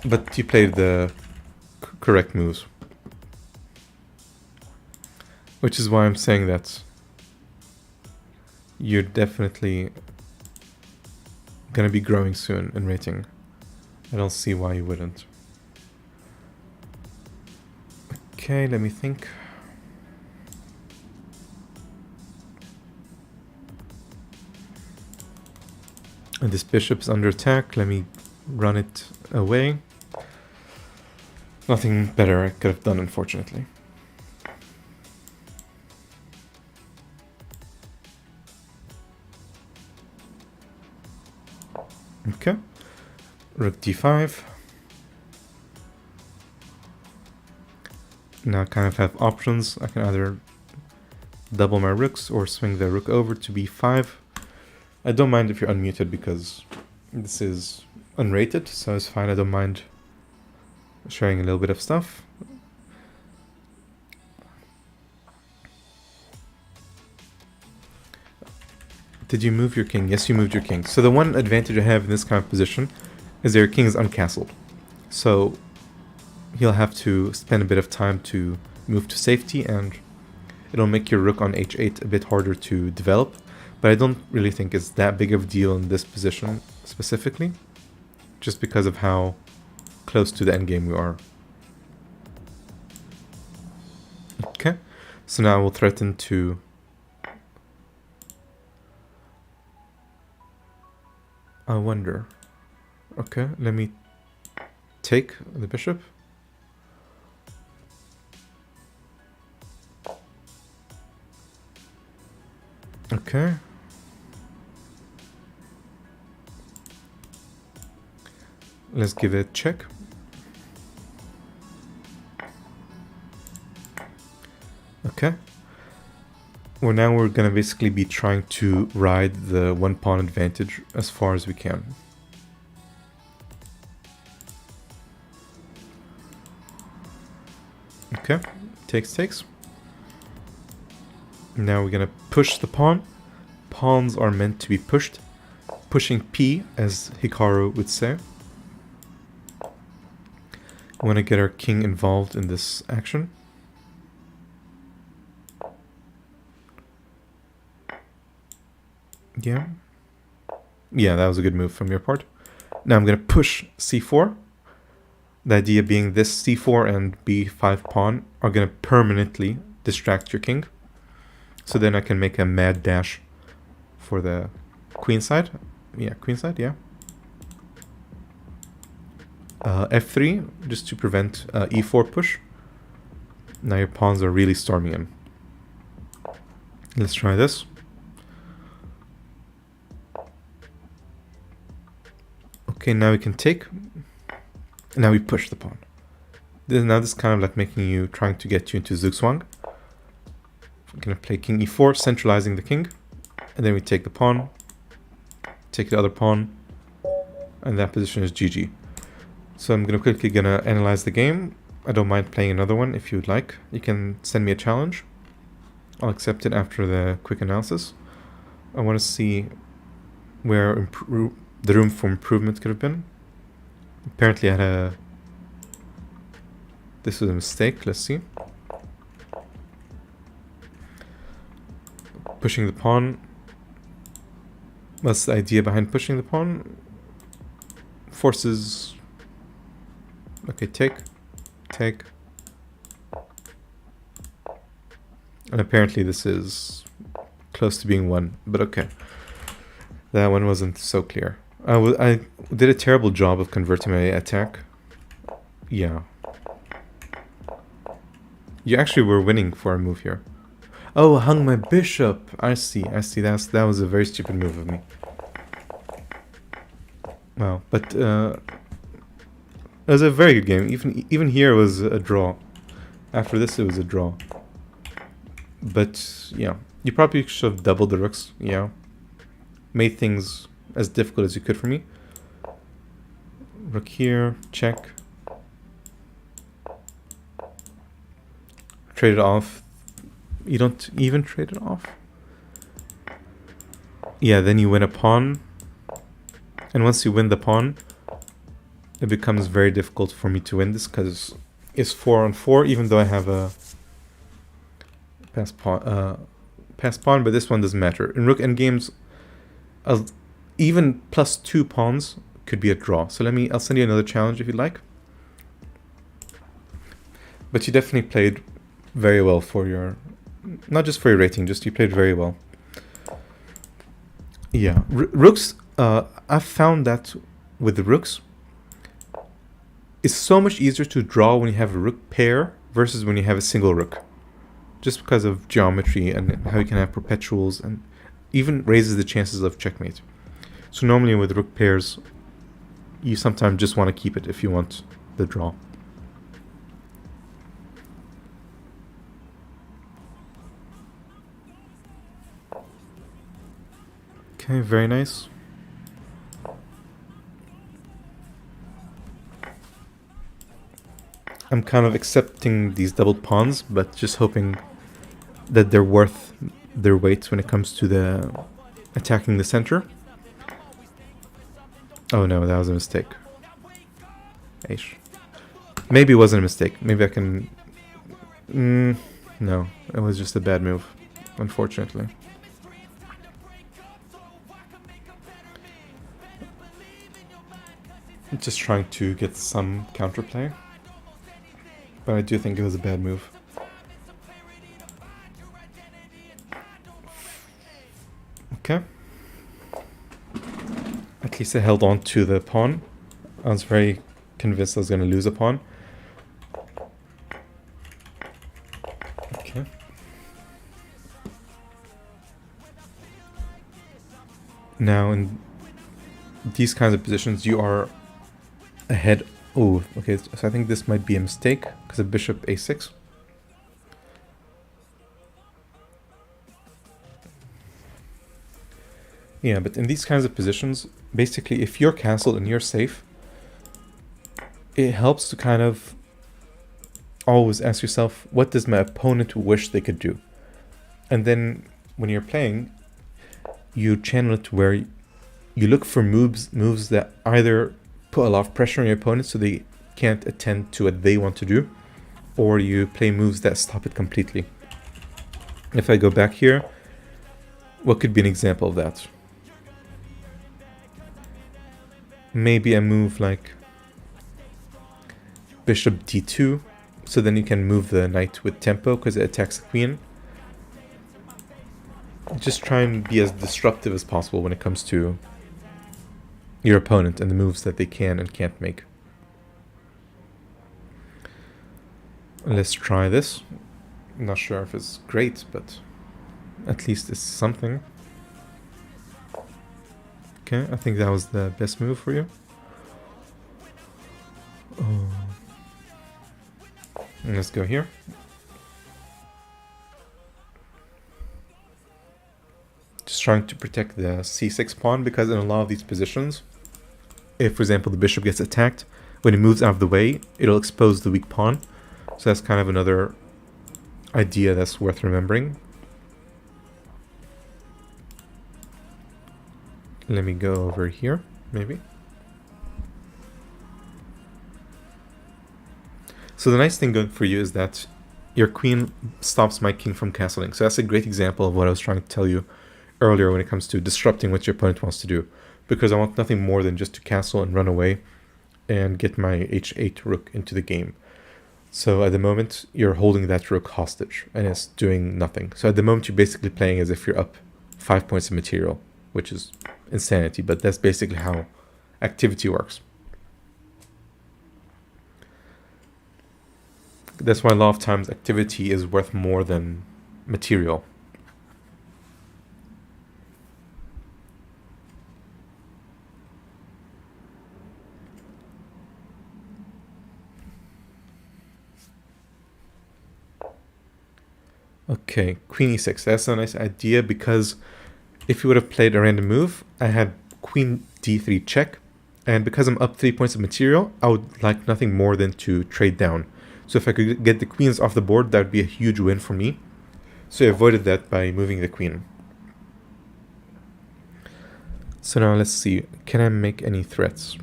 But you played the correct moves. Which is why I'm saying that you're definitely gonna be growing soon in rating. I don't see why you wouldn't. Okay, let me think. And this bishop's under attack. Let me run it away. Nothing better I could have done, unfortunately. Okay. Rook d5. Now I kind of have options. I can either double my rooks or swing the rook over to b5. I don't mind if you're unmuted because this is unrated, so it's fine. I don't mind sharing a little bit of stuff. Did you move your king? Yes, you moved your king. So the one advantage I have in this kind of position is that your king is uncastled. So he'll have to spend a bit of time to move to safety, and it'll make your rook on h8 a bit harder to develop. But I don't really think it's that big of a deal in this position specifically, just because of how close to the endgame we are. Okay, so now we'll threaten to... I wonder... Okay, let me take the bishop. Okay. Let's give it a check. Okay. Well, now we're gonna basically be trying to ride the one pawn advantage as far as we can. Okay, takes. Now we're gonna push the pawn. Pawns are meant to be pushed pushing P, as Hikaru would say. I want to get our king involved in this action. Yeah. Yeah, that was a good move from your part. Now I'm going to push c4. The idea being this c4 and b5 pawn are going to permanently distract your king. So then I can make a mad dash for the queen side. Yeah, queen side, yeah. F3, just to prevent e4 push. Now your pawns are really storming in. Let's try this. Okay, now we can take. Now we push the pawn. Now this is kind of like making you, trying to get you into zugzwang. I'm gonna play king e4, centralizing the king. And then we take the pawn. Take the other pawn. And that position is GG. So I'm quickly gonna analyze the game. I don't mind playing another one if you would like. You can send me a challenge. I'll accept it after the quick analysis. I want to see where the room for improvement could have been. Apparently I had this was a mistake. Let's see. Pushing the pawn. What's the idea behind pushing the pawn? Forces. Okay, take. And apparently this is close to being won, but okay. That one wasn't so clear. I did a terrible job of converting my attack. Yeah. You actually were winning for a move here. Oh, hung my bishop. I see. That was a very stupid move of me. Wow, but it was a very good game. Even here it was a draw. After this it was a draw. But yeah, you probably should have doubled the rooks. Yeah, made things as difficult as you could for me. Rook here, check. Trade it off. You don't even trade it off. Yeah, then you win a pawn. And once you win the pawn, it becomes very difficult for me to win this because it's 4 on 4, even though I have a pass pawn, but this one doesn't matter. In rook endgames, even +2 pawns could be a draw. So I'll send you another challenge if you'd like. But you definitely played very well for your, not just for your rating, just you played very well. Yeah, rooks, I've found that with the rooks, it's so much easier to draw when you have a rook pair versus when you have a single rook. Just because of geometry and how you can have perpetuals, and even raises the chances of checkmate. So normally with rook pairs, you sometimes just want to keep it if you want the draw. Okay, very nice. I'm kind of accepting these double pawns, but just hoping that they're worth their weight when it comes to the attacking the center. Oh no, that was a mistake. Aish. Maybe it wasn't a mistake. Maybe I can... no, it was just a bad move, unfortunately. I'm just trying to get some counterplay. But I do think it was a bad move. Okay. At least I held on to the pawn. I was very convinced I was going to lose a pawn. Okay. Now in these kinds of positions you are ahead. Oh, okay, so I think this might be a mistake because of bishop a6. Yeah, but in these kinds of positions, basically if you're castled and you're safe, it helps to kind of always ask yourself, what does my opponent wish they could do? And then when you're playing, you channel it where you look for moves that either put a lot of pressure on your opponent so they can't attend to what they want to do, or you play moves that stop it completely. If I go back here, what could be an example of that? Maybe a move like bishop d2, so then you can move the knight with tempo because it attacks the queen. Just try and be as disruptive as possible when it comes to your opponent and the moves that they can and can't make. Let's try this. I'm not sure if it's great, but at least it's something. Okay, I think that was the best move for you. Oh. Let's go here. Just trying to protect the c6 pawn, because in a lot of these positions, if, for example, the bishop gets attacked, when it moves out of the way, it'll expose the weak pawn. So that's kind of another idea that's worth remembering. Let me go over here, maybe. So the nice thing going for you is that your queen stops my king from castling. So that's a great example of what I was trying to tell you earlier when it comes to disrupting what your opponent wants to do. Because I want nothing more than just to castle and run away and get my h8 rook into the game. So at the moment, you're holding that rook hostage and it's doing nothing. So at the moment, you're basically playing as if you're up 5 points of material, which is insanity, but that's basically how activity works. That's why a lot of times activity is worth more than material. Okay, queen e6. That's a nice idea, because if you would have played a random move, I had queen d3 check, and because I'm up 3 points of material, I would like nothing more than to trade down. So if I could get the queens off the board, that would be a huge win for me. So I avoided that by moving the queen. So now let's see, can I make any threats?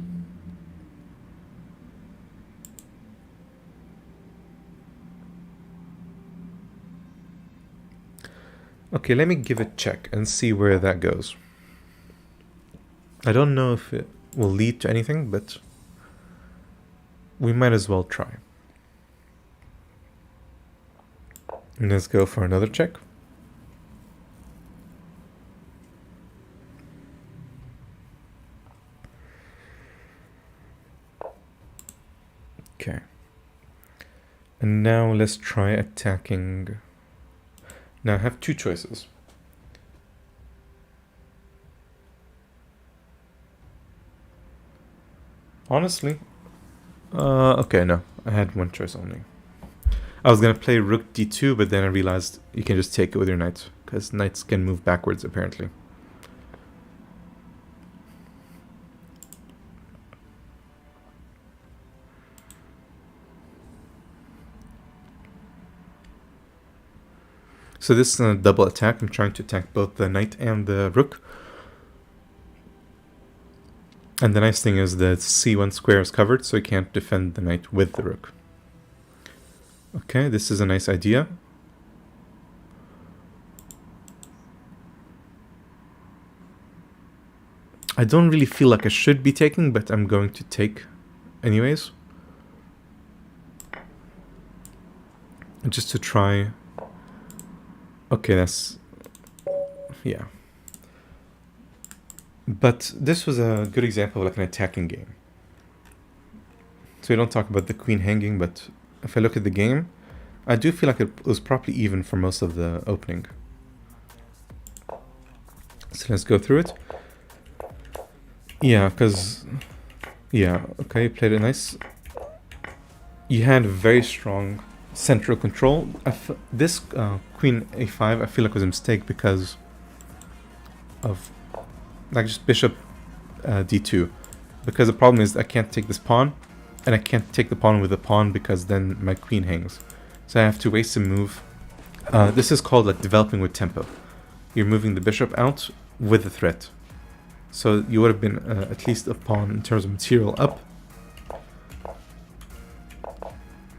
Okay, let me give it a check and see where that goes. I don't know if it will lead to anything, but we might as well try. And let's go for another check. Okay. And now let's try attacking. Now I have two choices. Honestly, okay, no, I had one choice only. I was gonna play rook d2, but then I realized you can just take it with your knight, because knights can move backwards apparently. So this is a double attack. I'm trying to attack both the knight and the rook. And the nice thing is the c1 square is covered, so you can't defend the knight with the rook. Okay, this is a nice idea. I don't really feel like I should be taking, but I'm going to take anyways. Just to try. Okay, that's... yeah. But this was a good example of like an attacking game. So we don't talk about the queen hanging, but if I look at the game, I do feel like it was probably even for most of the opening. So let's go through it. Yeah, because... yeah, okay, played it nice. You had very strong central control. This queen a5 I feel like was a mistake because of like just bishop d2, because the problem is I can't take this pawn and I can't take the pawn with the pawn because then my queen hangs, so I have to waste a move. This is called like developing with tempo. You're moving the bishop out with the threat. So you would have been at least a pawn in terms of material up.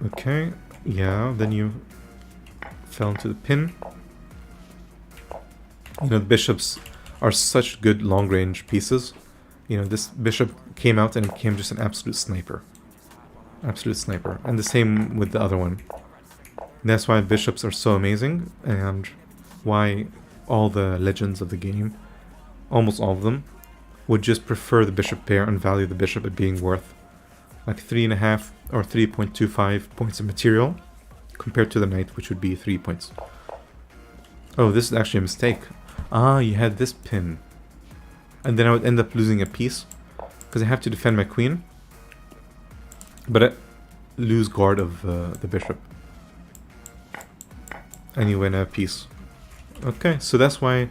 Okay, yeah, then you fell into the pin. You know, the bishops are such good long-range pieces. You know, this bishop came out and it became just an absolute sniper. Absolute sniper. And the same with the other one. That's why bishops are so amazing, and why all the legends of the game, almost all of them, would just prefer the bishop pair and value the bishop at being worth like 3.5 or 3.25 points of material compared to the knight, which would be 3 points. Oh, this is actually a mistake. Ah, you had this pin. And then I would end up losing a piece because I have to defend my queen, but I lose guard of the bishop. And you win a piece. Okay, so that's why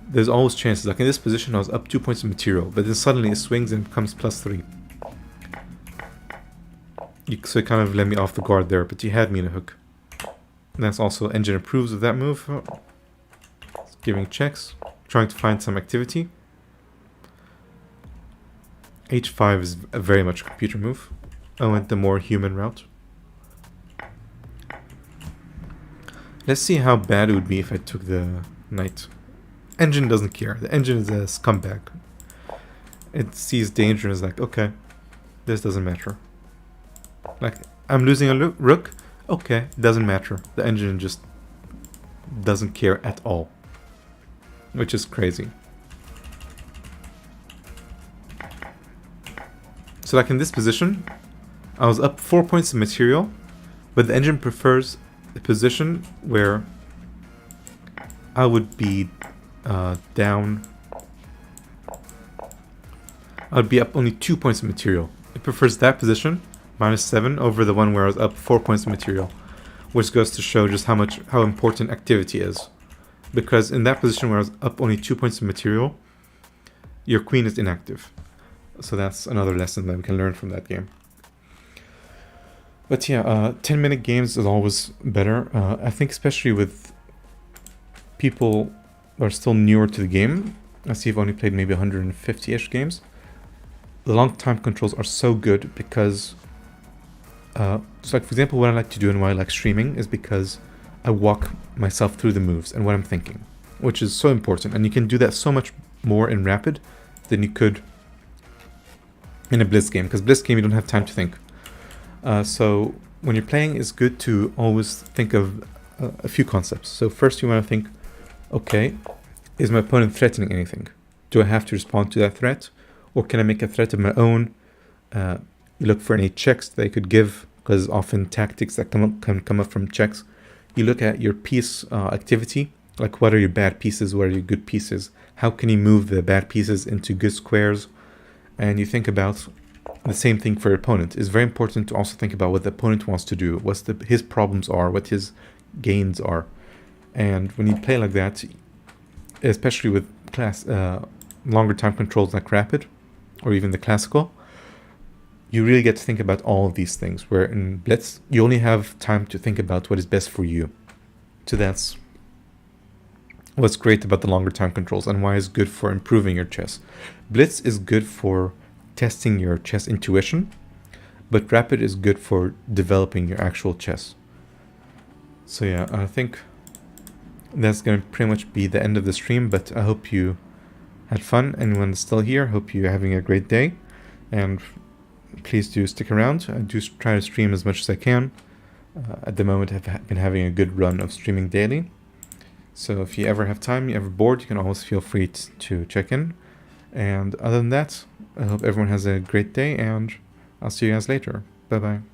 there's always chances. Like in this position I was up 2 points of material, but then suddenly it swings and it becomes +3. So it kind of let me off the guard there, but you had me in a hook. And that's also Engine approves of that move. Giving checks, trying to find some activity. H5 is a very much a computer move. I went the more human route. Let's see how bad it would be if I took the knight. Engine doesn't care. The engine is a scumbag. It sees danger and is like, okay, this doesn't matter. Like, I'm losing a rook. Okay, doesn't matter. The engine just doesn't care at all. Which is crazy. So like in this position, I was up 4 points of material, but the engine prefers a position where I would be down. I would be up only 2 points of material. It prefers that position, -7, over the one where I was up 4 points of material, which goes to show just how important activity is. Because in that position where I was up only 2 points of material, your queen is inactive. So that's another lesson that we can learn from that game. But yeah, 10-minute games is always better. I think especially with people who are still newer to the game. I see you've only played maybe 150-ish games. The long time controls are so good because... so like for example, what I like to do and why I like streaming is because I walk myself through the moves and what I'm thinking, which is so important. And you can do that so much more in Rapid than you could in a Blitz game, because Blitz game you don't have time to think. So when you're playing, it's good to always think of a few concepts. So first you want to think, okay, is my opponent threatening anything? Do I have to respond to that threat? Or can I make a threat of my own? You look for any checks they could give, because often tactics that can come up from checks. You look at your piece activity, like what are your bad pieces, what are your good pieces? How can you move the bad pieces into good squares? And you think about the same thing for your opponent. It's very important to also think about what the opponent wants to do, what his problems are, what his gains are. And when you play like that, especially with longer time controls like Rapid, or even the Classical, you really get to think about all of these things, where in Blitz, you only have time to think about what is best for you. So that's what's great about the longer time controls and why it's good for improving your chess. Blitz is good for testing your chess intuition, but Rapid is good for developing your actual chess. So yeah, I think that's going to pretty much be the end of the stream, but I hope you had fun. Anyone still here, hope you're having a great day, and please do stick around. I do try to stream as much as I can. At the moment I've been having a good run of streaming daily. So if you ever have time, you ever bored, you can always feel free to check in. And other than that, I hope everyone has a great day, and I'll see you guys later. Bye bye.